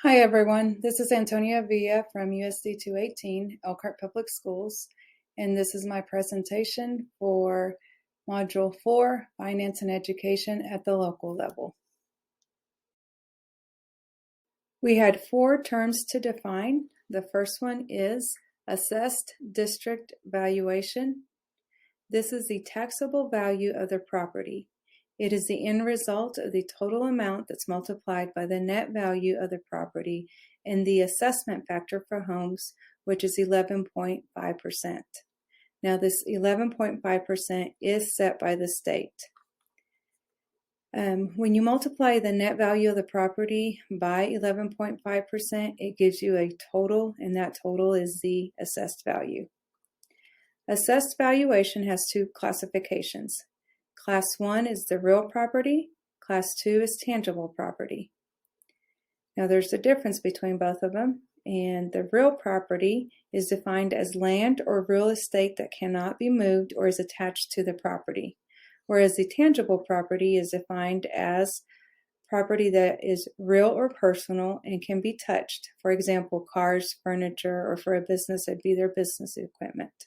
Hi everyone, this is Antonia Villa from USD 218, Elkhart Public Schools, and this is my presentation for Module 4, Finance and Education at the Local Level. We had 4 terms to define. The first one is Assessed District Valuation. This is the taxable value of the property. It is the end result of the total amount that's multiplied by the net value of the property and the assessment factor for homes, which is 11.5%. Now, this 11.5% is set by the state. When you multiply the net value of the property by 11.5%, it gives you a total, and that total is the assessed value. Assessed valuation has 2 classifications. Class 1 is the real property. Class 2 is tangible property. Now there's a difference between both of them, and the real property is defined as land or real estate that cannot be moved or is attached to the property, whereas the tangible property is defined as property that is real or personal and can be touched. For example, cars, furniture, or for a business, it'd be their business equipment.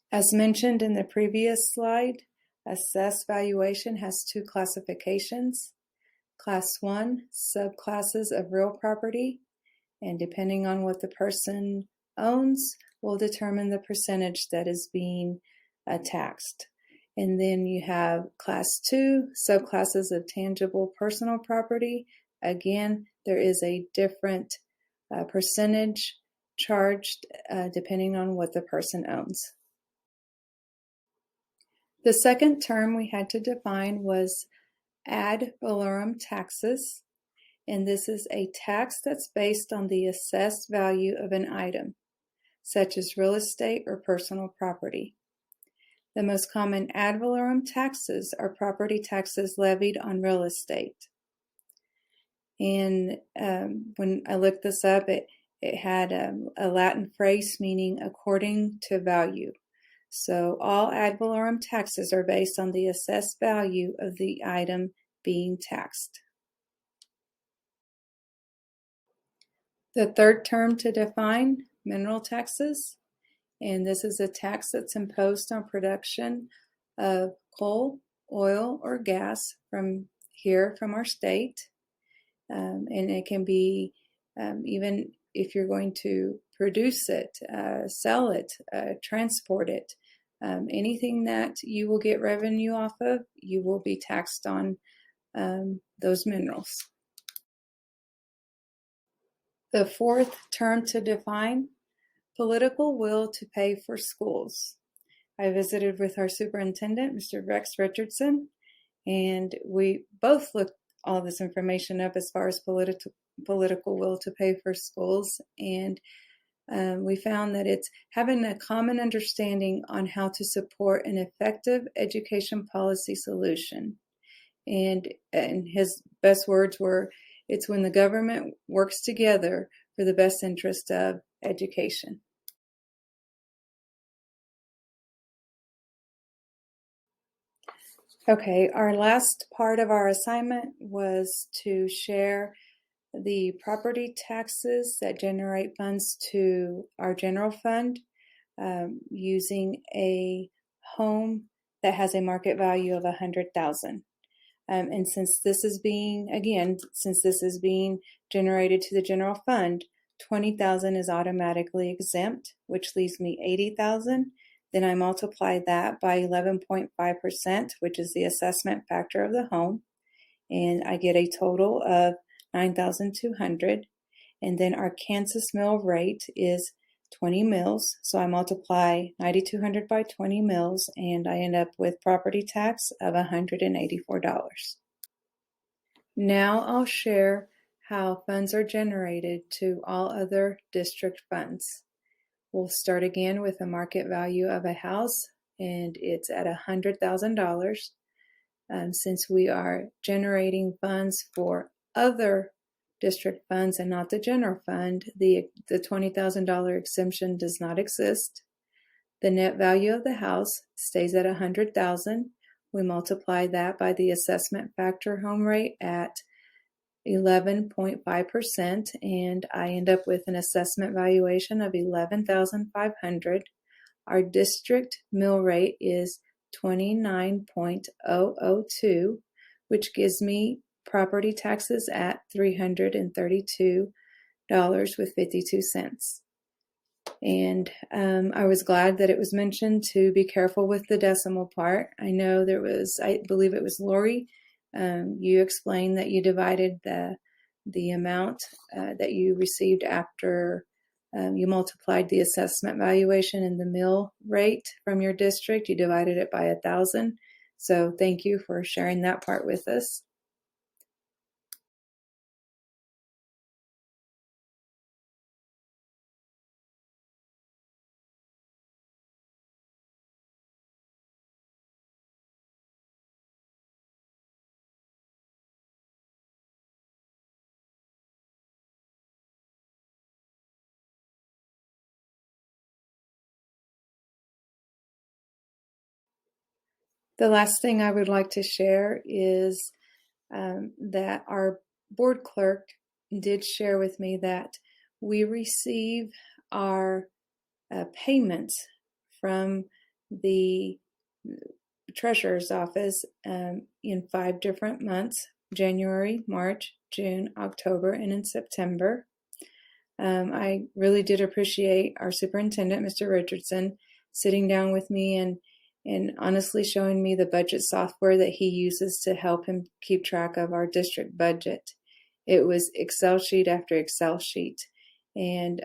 As mentioned in the previous slide, assessed valuation has 2 classifications. Class 1, subclasses of real property, and depending on what the person owns, will determine the percentage that is being taxed. And then you have Class 2, subclasses of tangible personal property. Again, there is a different percentage charged depending on what the person owns. The second term we had to define was ad valorem taxes, and this is a tax that's based on the assessed value of an item, such as real estate or personal property. The most common ad valorem taxes are property taxes levied on real estate. And when I looked this up, it had a Latin phrase meaning according to value. So all ad valorem taxes are based on the assessed value of the item being taxed. The third term to define, mineral taxes, and this is a tax that's imposed on production of coal, oil, or gas from our state. And it can be even if you're going to produce it, sell it, transport it, anything that you will get revenue off of, you will be taxed on those minerals. The fourth term to define, political will to pay for schools. I visited with our superintendent, Mr. Rex Richardson, and we both looked all this information up as far as political will to pay for schools, and we found that it's having a common understanding on how to support an effective education policy solution. And his best words were, it's when the government works together for the best interest of education. Okay, our last part of our assignment was to share the property taxes that generate funds to our general fund using a home that has a market value of $100,000. And since this is being generated to the general fund, $20,000 is automatically exempt, which leaves me $80,000. Then I multiply that by 11.5%, which is the assessment factor of the home, and I get a total of $9,200. And then our Kansas mill rate is 20 mills, so I multiply $9,200 by 20 mills, and I end up with property tax of $184. Now I'll share how funds are generated to all other district funds. We'll start again with the market value of a house, and it's at $100,000. Since we are generating funds for other district funds and not the general fund, the $20,000 exemption does not exist. The net value of the house stays at $100,000. We multiply that by the assessment factor home rate at 11.5%, and I end up with an assessment valuation of $11,500. Our district mill rate is 29.002, which gives me property taxes at $332.52. And I was glad that it was mentioned to be careful with the decimal part. I know I believe it was Lori, you explained that you divided the amount that you received after you multiplied the assessment valuation and the mill rate from your district. You divided it by 1,000. So thank you for sharing that part with us. The last thing I would like to share is that our board clerk did share with me that we receive our payments from the treasurer's office in 5 different months: January, March, June, October, and in September. I really did appreciate our superintendent, Mr. Richardson, sitting down with me and honestly showing me the budget software that he uses to help him keep track of our district budget. It was Excel sheet after Excel sheet, and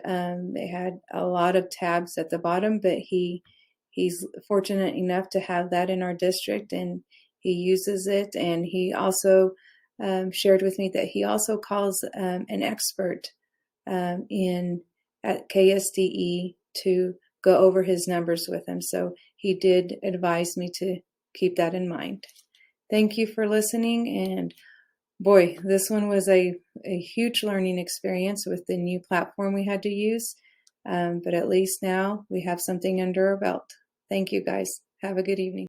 they had a lot of tabs at the bottom, but he's fortunate enough to have that in our district, and he uses it. And he also shared with me that he also calls an expert at KSDE to go over his numbers with him. So he did advise me to keep that in mind. Thank you for listening. And boy, this one was a huge learning experience with the new platform we had to use. But at least now we have something under our belt. Thank you guys. Have a good evening.